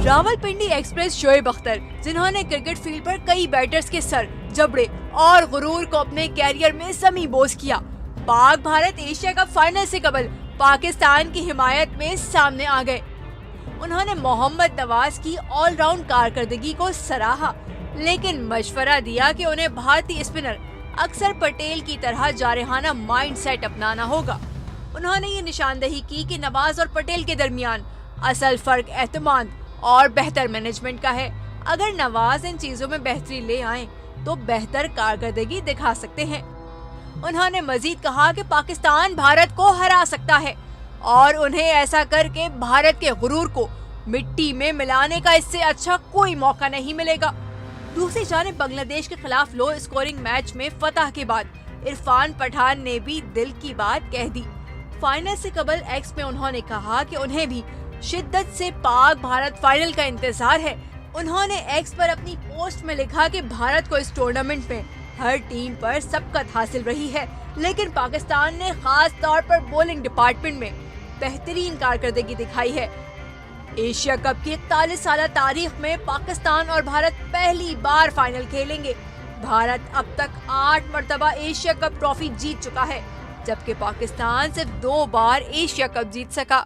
Rawalpindi express Shoaib Akhtar, جنہوں نے cricket field پر کئی بیٹرز کے سر، جبڑے اور غرور کو اپنے کیریئر میں سمی بوس کیا، پاک بھارت ایشیا کپ فائنل سے قبل پاکستان کی حمایت میں سامنے آ گئے۔ انہوں نے محمد نواز کی آل راؤنڈ کارکردگی کو سراہا، لیکن مشورہ دیا کہ انہیں بھارتی اسپنر اکثر پٹیل کی طرح جارحانہ مائنڈ سیٹ اپنانا ہوگا۔ انہوں نے یہ نشاندہی کی کہ نواز اور پٹیل کے درمیان اصل فرق اعتماد اور بہتر مینجمنٹ کا ہے۔ اگر نواز ان چیزوں میں بہتری لے آئیں تو بہتر کارکردگی دکھا سکتے ہیں۔ انہوں نے مزید کہا کہ پاکستان بھارت کو ہرا سکتا ہے اور انہیں ایسا کر کے بھارت کے غرور کو مٹی میں ملانے کا اس سے اچھا کوئی موقع نہیں ملے گا۔ دوسری جانب بنگلہ دیش کے خلاف لو اسکورنگ میچ میں فتح کے بعد عرفان پٹھان نے بھی دل کی بات کہہ دی۔ فائنل سے قبل ایکس میں انہوں نے کہا کہ انہیں بھی شدت سے پاک بھارت فائنل کا انتظار ہے۔ انہوں نے ایکس پر اپنی پوسٹ میں لکھا کہ بھارت کو اس ٹورنامنٹ میں ہر ٹیم پر سبقت حاصل رہی ہے، لیکن پاکستان نے خاص طور پر بولنگ ڈپارٹمنٹ میں بہترین کارکردگی دکھائی ہے۔ ایشیا کپ کی 41 سالہ تاریخ میں پاکستان اور بھارت پہلی بار فائنل کھیلیں گے۔ بھارت اب تک 8 مرتبہ ایشیا کپ ٹرافی جیت چکا ہے، جبکہ پاکستان صرف 2 بار ایشیا کپ جیت سکا۔